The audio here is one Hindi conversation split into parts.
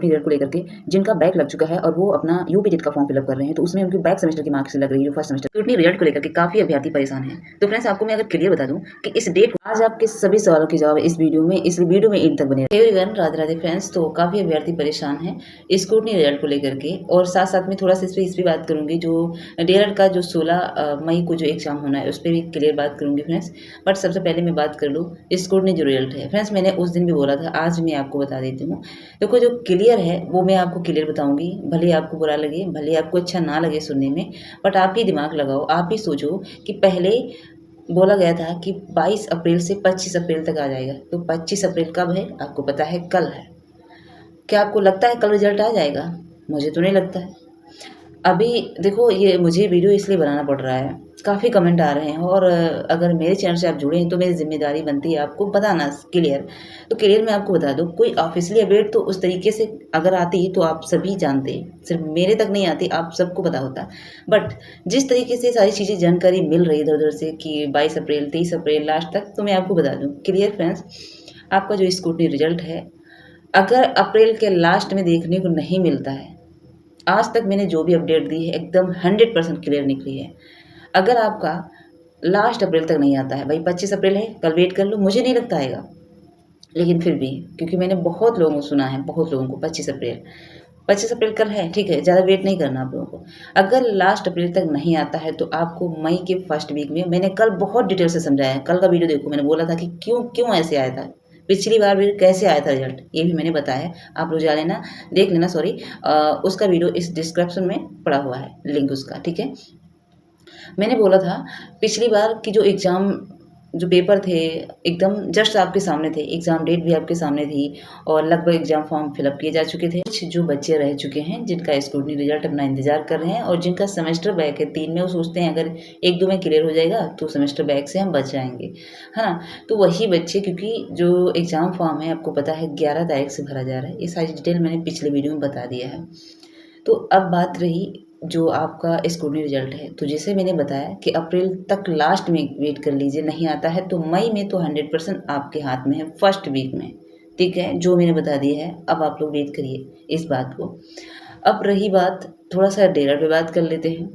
रिजल्ट को लेकर के जिनका बैक लग चुका है और वो अपना यूपी टेट का फॉर्म फिलअप कर रहे हैं, तो उसमें उनकी बैक सेमेस्टर की मार्क्स लग रही है जो फर्स्ट सेमेस्टर स्क्रूटनी रिजल्ट को लेकर के काफ़ी अभ्यर्थी परेशान हैं। तो फ्रेंड्स आपको मैं अगर क्लियर बता दूं कि इस डेट आज आपके सभी सवालों के जवाब इस वीडियो में एंड तक बने रहे। Everyone Radhe Radhe friends. तो काफ़ी अभ्यर्थी परेशान हैं स्क्रूटनी रिजल्ट को लेकर के, और साथ साथ में थोड़ा सा इस पर बात करूंगी जो डीएलएड का जो 16 मई को जो एग्जाम होना है उस पर भी क्लियर बात करूंगी फ्रेंड्स। बट सबसे पहले मैं बात कर लूँ स्क्रूटनी जो रिजल्ट है फ्रेंड्स, मैंने उस दिन भी बोला था, आज मैं आपको बता देती हूँ। देखो जो क्लियर है वो मैं आपको क्लियर बताऊंगी, भले आपको बुरा लगे, भले आपको अच्छा ना लगे सुनने में, बट आप ही दिमाग लगाओ, आप ही सोचो कि पहले बोला गया था कि 22 अप्रैल से 25 अप्रैल तक आ जाएगा, तो 25 अप्रैल कब है आपको पता है? कल है। क्या आपको लगता है कल रिजल्ट आ जाएगा? मुझे तो नहीं लगता है। अभी देखो ये मुझे वीडियो इसलिए बनाना पड़ रहा है, काफ़ी कमेंट आ रहे हैं, और अगर मेरे चैनल से आप जुड़े हैं तो मेरी जिम्मेदारी बनती है आपको बताना क्लियर। तो क्लियर मैं आपको बता दूं, कोई ऑफिशियली अपडेट तो उस तरीके से अगर आती तो आप सभी जानते, सिर्फ मेरे तक नहीं आती, आप सबको पता होता। बट जिस तरीके से सारी चीज़ें जानकारी मिल रही इधर उधर से कि 22 अप्रैल 23 अप्रैल लास्ट तक, तो मैं आपको बता दूँ क्लियर फ्रेंड्स, आपका जो स्क्रूटनी रिजल्ट है अगर अप्रैल के लास्ट में देखने को नहीं मिलता है, आज तक मैंने जो भी अपडेट दी है एकदम 100% क्लियर निकली है। अगर आपका लास्ट अप्रैल तक नहीं आता है, भाई 25 अप्रैल है, कल वेट कर लो, मुझे नहीं लगता आएगा, लेकिन फिर भी क्योंकि मैंने बहुत लोगों को सुना है, बहुत लोगों को 25 अप्रैल कल है, ठीक है, ज़्यादा वेट नहीं करना आप लोगों को। अगर लास्ट अप्रैल तक नहीं आता है तो आपको मई के फर्स्ट वीक में, मैंने कल बहुत डिटेल से समझाया है, कल का वीडियो देखो, मैंने बोला था कि क्यों ऐसे आया था, पिछली बार भी कैसे आया था रिजल्ट, ये भी मैंने बताया है, आप लोग जा लेना देख लेना, सॉरी उसका वीडियो इस डिस्क्रिप्शन में पड़ा हुआ है लिंक उसका, ठीक है। मैंने बोला था पिछली बार की जो एग्ज़ाम जो पेपर थे एकदम जस्ट आपके सामने थे, एग्ज़ाम डेट भी आपके सामने थी, और लगभग एग्ज़ाम फॉर्म फिलअप किए जा चुके थे। कुछ जो बच्चे रह चुके हैं जिनका स्क्रूटनी रिजल्ट अपना इंतज़ार कर रहे हैं, और जिनका सेमेस्टर बैक है 3 में, वो सोचते हैं अगर 1-2 में क्लियर हो जाएगा तो सेमेस्टर बैक से हम बच जाएंगे, है ना। तो वही बच्चे, क्योंकि जो एग्ज़ाम फॉर्म है आपको पता है 11 तारीख से भरा जा रहा है, ये सारी डिटेल मैंने पिछले वीडियो में बता दिया है। तो अब बात रही जो आपका स्क्रूटनी रिजल्ट है, तो जैसे मैंने बताया कि अप्रैल तक लास्ट में वेट कर लीजिए, नहीं आता है तो मई में तो 100% आपके हाथ में है, फर्स्ट वीक में, ठीक है, जो मैंने बता दिया है। अब आप लोग वेट करिए इस बात को। अब रही बात, थोड़ा सा डेरा पे बात कर लेते हैं।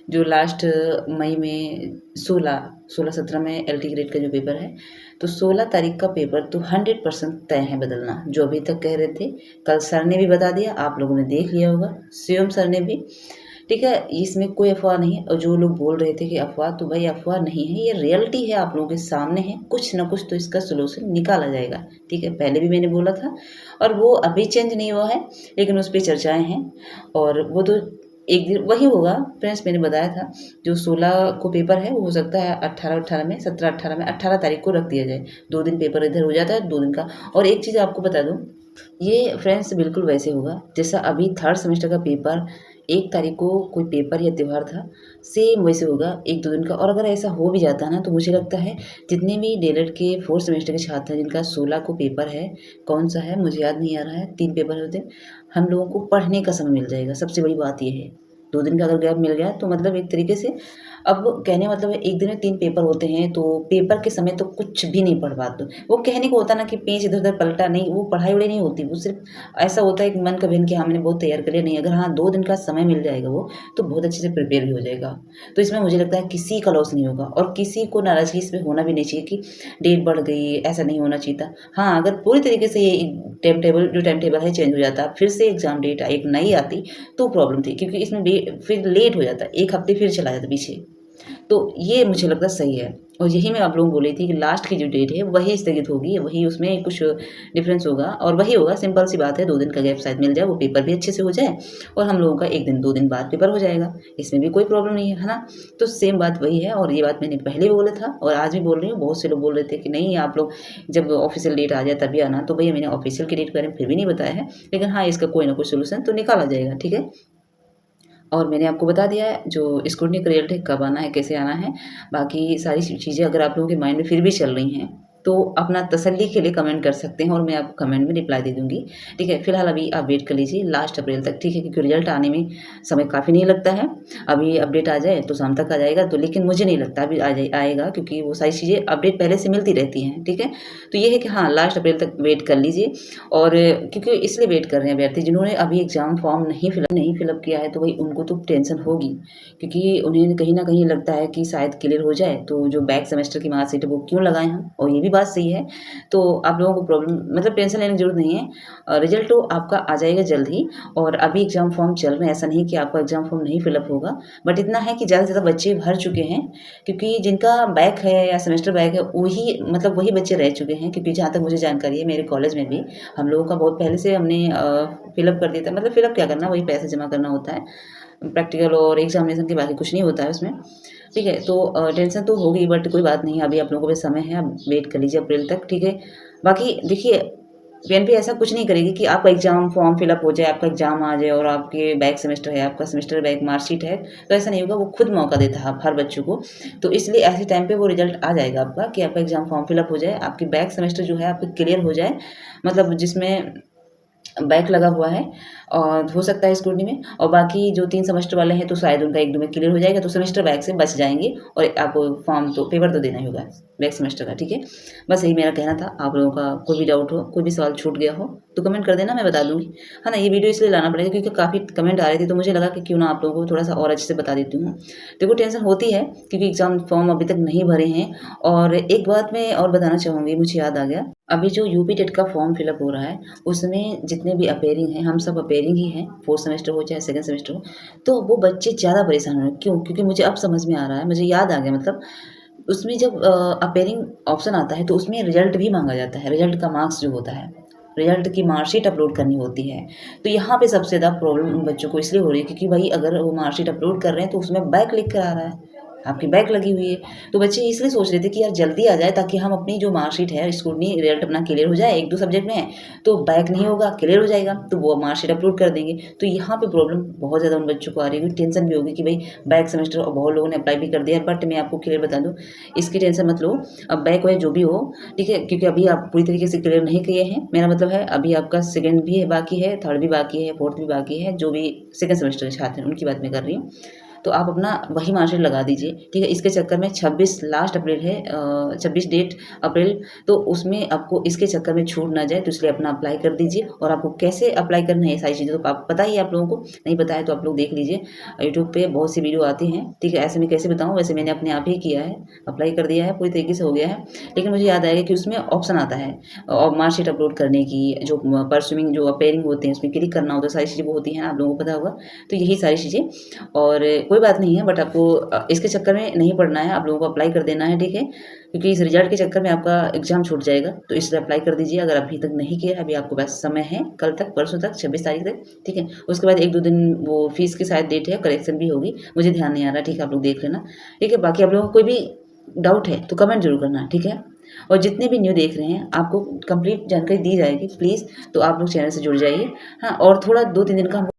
जो लास्ट मई में 16-17 में एलटी ग्रेड का जो पेपर है, तो 16 तारीख का पेपर तो 100% तय है बदलना, जो अभी तक कह रहे थे। कल सर ने भी बता दिया, आप लोगों ने देख लिया होगा, स्वयं सर ने भी, ठीक है, इसमें कोई अफवाह नहीं है। और जो लोग बोल रहे थे कि अफवाह, तो भाई अफवाह नहीं है, ये रियलिटी है, आप लोगों के सामने है, कुछ ना कुछ तो इसका सोल्यूशन निकाला जाएगा, ठीक है। पहले भी मैंने बोला था, और वो अभी चेंज नहीं हुआ है, लेकिन उस पर चर्चाएँ हैं, और वो तो एक दिन वही होगा फ्रेंड्स। मैंने बताया था जो 16 को पेपर है वो हो सकता है 18 में, 17-18 में, 18 तारीख को रख दिया जाए, 2 दिन पेपर इधर हो जाता है, 2 दिन का। और एक चीज़ आपको बता दूँ, ये फ्रेंड्स बिल्कुल वैसे होगा जैसा अभी थर्ड सेमेस्टर का पेपर 1 तारीख को कोई पेपर या त्यौहार था, सेम वैसे होगा 1-2 दिन का। और अगर ऐसा हो भी जाता है ना, तो मुझे लगता है जितने भी डीएलएड के 4th सेमेस्टर के छात्र हैं जिनका 16 को पेपर है, कौन सा है मुझे याद नहीं आ रहा है, 3 पेपर होते हैं, हम लोगों को पढ़ने का समय मिल जाएगा। सबसे बड़ी बात ये है, 2 दिन का अगर गैप मिल गया तो मतलब एक तरीके से, अब कहने मतलब है 1 दिन में 3 पेपर होते हैं, तो पेपर के समय तो कुछ भी नहीं पढ़ पाते। वो कहने को होता ना कि पेज इधर-उधर पलटा नहीं, वो पढ़ाई-वढ़ाई नहीं होती, वो सिर्फ ऐसा होता है कि मन का भिन्न कि हाँ, मैंने बहुत तैयार कर लिया, नहीं। अगर हाँ 2 दिन का समय मिल जाएगा वो, तो बहुत अच्छे से प्रिपेयर भी हो जाएगा। तो इसमें मुझे लगता है किसी का लॉस नहीं होगा, और किसी को नाराज़गी इसमें होना भी नहीं चाहिए कि डेट बढ़ गई, ऐसा नहीं होना चाहिए था। हाँ, अगर पूरी तरीके से ये टाइम टेबल है चेंज हो जाता, फिर से एग्ज़ाम डेट एक नई आती, तो प्रॉब्लम थी, क्योंकि इसमें फिर लेट हो जाता, 1 हफ्ते फिर चला जाता पीछे। तो ये मुझे लगता सही है, और यही मैं आप लोगों को बोली थी कि लास्ट की जो डेट है वही स्थगित होगी, वही उसमें कुछ डिफरेंस होगा, और वही होगा, सिंपल सी बात है, 2 दिन का गैप शायद मिल जाए, वो पेपर भी अच्छे से हो जाए, और हम लोगों का 1 दिन 2 दिन बाद पेपर हो जाएगा, इसमें भी कोई प्रॉब्लम नहीं है ना। तो सेम बात वही है, और ये बात मैंने पहले भी बोला था और आज भी बोल रही हूँ। बहुत से लोग बोल रहे थे कि नहीं आप लोग जब ऑफिशियल डेट आ जाए तभी आना, तो भैया मैंने ऑफिशियल की डेट के बारे में फिर भी नहीं बताया है, लेकिन हाँ इसका कोई ना कोई सोल्यूशन तो निकाला जाएगा, ठीक है। और मैंने आपको बता दिया है जो स्क्रूटनी का रिजल्ट है कब आना है, कैसे आना है। बाकी सारी चीज़ें अगर आप लोगों के माइंड में फिर भी चल रही हैं तो अपना तसल्ली के लिए कमेंट कर सकते हैं और मैं आपको कमेंट में रिप्लाई दे दूँगी, ठीक है। फिलहाल अभी आप वेट कर लीजिए लास्ट अप्रैल तक, ठीक है, क्योंकि रिज़ल्ट आने में समय काफ़ी नहीं लगता है। अभी अपडेट आ जाए तो शाम तक आ जाएगा, तो लेकिन मुझे नहीं लगता अभी आएगा, क्योंकि वो सारी चीज़ें अपडेट पहले से मिलती रहती हैं, ठीक है। तो ये है कि हाँ, लास्ट अप्रैल तक वेट कर लीजिए। और क्योंकि इसलिए वेट कर रहे हैं अभ्यर्थी जिन्होंने अभी एग्ज़ाम फॉर्म नहीं फिलअप किया है, तो भाई उनको तो टेंशन होगी, क्योंकि उन्हें कहीं न कहीं लगता है कि शायद क्लियर हो जाए, तो जो बैक सेमेस्टर की मार्कशीट है वो क्यों लगाएँ हम, और ये भी बात सही है। तो आप लोगों को प्रॉब्लम मतलब टेंशन लेने की ज़रूरत नहीं है। रिज़ल्ट तो आपका आ जाएगा जल्द ही, और अभी एग्ज़ाम फॉर्म चल रहे हैं, ऐसा नहीं कि आपका एग्ज़ाम फॉर्म नहीं फिलअप होगा। बट इतना है कि ज़्यादा से ज़्यादा बच्चे भर चुके हैं, क्योंकि जिनका बैक है या सेमेस्टर बैक है वही मतलब वही बच्चे रह चुके हैं, क्योंकि जहाँ तक मुझे जानकारी है मेरे कॉलेज में भी हम लोगों का बहुत पहले से हमने फिलअप कर दिया था। मतलब फिलअप क्या करना, वही पैसे जमा करना होता है, प्रैक्टिकल और एग्ज़ामिनेशन के बाकी कुछ नहीं होता है उसमें, ठीक है। तो टेंशन तो होगी, बट कोई बात नहीं, अभी आप लोगों को भी समय है, अब वेट कर लीजिए अप्रैल तक, ठीक है। बाकी देखिए, पीएनबी ऐसा कुछ नहीं करेगी कि आपका एग्ज़ाम फॉर्म फिलअप हो जाए, आपका एग्ज़ाम आ जाए और आपके बैक सेमेस्टर है, आपका सेमेस्टर बैक मार्कशीट है, तो ऐसा नहीं होगा। वो खुद मौका देता है हर बच्चों को। तो इसलिए ऐसे टाइम पे वो रिज़ल्ट आ जाएगा आपका, कि आपका एग्ज़ाम फॉर्म फिलअप हो जाए, आपकी बैक सेमेस्टर जो है आपकी क्लियर हो जाए, मतलब जिसमें बैक लगा हुआ है, और हो सकता है स्क्रूटनी में, और बाकी जो 3 सेमेस्टर वाले हैं तो शायद उनका 1-2 में क्लियर हो जाएगा, तो सेमेस्टर बैक से बच जाएँगे, और आपको फॉर्म तो पेपर तो देना ही होगा बैक सेमेस्टर का, ठीक है। बस यही मेरा कहना था। आप लोगों का कोई भी डाउट हो, कोई भी सवाल छूट गया हो तो कमेंट कर देना, मैं बता दूँगी, है ना। ये वीडियो इसलिए लाना पड़ेगा क्योंकि काफ़ी कमेंट आ रहे थे, तो मुझे लगा कि क्यों ना आप लोगों को थोड़ा-सा और अच्छे से बता देती हूँ। देखो, टेंशन होती है क्योंकि एग्ज़ाम फॉर्म अभी तक नहीं भरे हैं। और एक बात मैं और बताना चाहूँगी, मुझे याद आ गया, अभी जो यूपी टेट का फॉर्म फिलअप हो रहा है, उसमें जितने भी अपीयरिंग हैं, हम सब अपीयरिंग ही हैं, 4th सेमेस्टर हो चाहे 2nd सेमेस्टर हो, तो वो बच्चे ज़्यादा परेशान हो रहे हैं। क्यों? क्योंकि मुझे अब समझ में आ रहा है, मुझे याद आ गया, मतलब उसमें जब अपीयरिंग ऑप्शन आता है तो उसमें रिज़ल्ट भी माँगा जाता है, रिज़ल्ट का मार्क्स जो होता है, रिज़ल्ट की मार्कशीट अपलोड करनी होती है। तो यहाँ पे सबसे ज़्यादा प्रॉब्लम उन बच्चों को इसलिए हो रही है क्योंकि भाई अगर वो मार्कशीट अपलोड कर रहे हैं तो उसमें बैक लिख कर आ रहा है, आपकी बैक लगी हुई है। तो बच्चे इसलिए सोच रहे थे कि यार जल्दी आ जाए ताकि हम अपनी जो मार्कशीट है, स्क्रूटनी रिज़ल्ट अपना क्लियर हो जाए, 1-2 सब्जेक्ट में है, तो बैक नहीं होगा, क्लियर हो जाएगा, तो वो मार्कशीट अपलोड कर देंगे। तो यहाँ पे प्रॉब्लम बहुत ज़्यादा उन बच्चों को आ रही है, टेंशन भी होगी कि भाई बैक सेमेस्टर, और बहुत लोगों ने अप्लाई भी कर दिया है। बट मैं आपको क्लियर बता दूँ, इसकी टेंशन मत लो। अब बैक हो या जो भी हो, ठीक है, क्योंकि अभी आप पूरी तरीके से क्लियर नहीं किए हैं। मेरा मतलब है अभी आपका 2nd भी बाकी है, 3rd भी बाकी है, 4th भी बाकी है, जो भी 2nd सेमेस्टर के छात्र हैं उनकी बात मैं कर रही हूँ। तो आप अपना वही मार्कशीट लगा दीजिए, ठीक है। इसके चक्कर में 26 लास्ट अप्रैल है, 26 डेट अप्रैल, तो उसमें आपको इसके चक्कर में छूट ना जाए, तो इसलिए अपना अप्लाई कर दीजिए। और आपको कैसे अप्लाई करना है, सारी चीज़ें तो आप पता ही है आप लोगों को, नहीं पता है तो आप लोग देख लीजिए, यूट्यूब पे बहुत सी वीडियो आती हैं, ठीक है। ऐसे में कैसे बताऊँ, वैसे मैंने अपने आप ही किया है, अप्लाई कर दिया है, पूरी तरीके से हो गया है। लेकिन मुझे याद आएगा कि उसमें ऑप्शन आता है और मार्कशीट अपलोड करने की, जो परस्यूमिंग जो अपीयरिंग होते हैं उसमें क्लिक करना होता है, सारी चीज़ें वो होती हैं, आप लोगों को पता होगा। तो यही सारी चीज़ें, और कोई बात नहीं है, बट आपको इसके चक्कर में नहीं पड़ना है, आप लोगों को अप्लाई कर देना है, ठीक है। क्योंकि इस रिजल्ट के चक्कर में आपका एग्ज़ाम छूट जाएगा, तो इसलिए अप्लाई कर दीजिए अगर अभी तक नहीं किया है। अभी आपके पास समय है, कल तक, परसों तक, 26 तारीख तक, ठीक है। उसके बाद 1-2 दिन वो फीस की शायद डेट है, करेक्शन भी होगी, मुझे ध्यान नहीं आ रहा, ठीक है, आप लोग देख लेना, ठीक है। बाकी आप लोगों को कोई भी डाउट है तो कमेंट ज़रूर करना, ठीक है। और जितने भी न्यू देख रहे हैं, आपको कंप्लीट जानकारी दी जाएगी, प्लीज़, तो आप लोग चैनल से जुड़ जाइए, हाँ। और थोड़ा 2-3 दिन का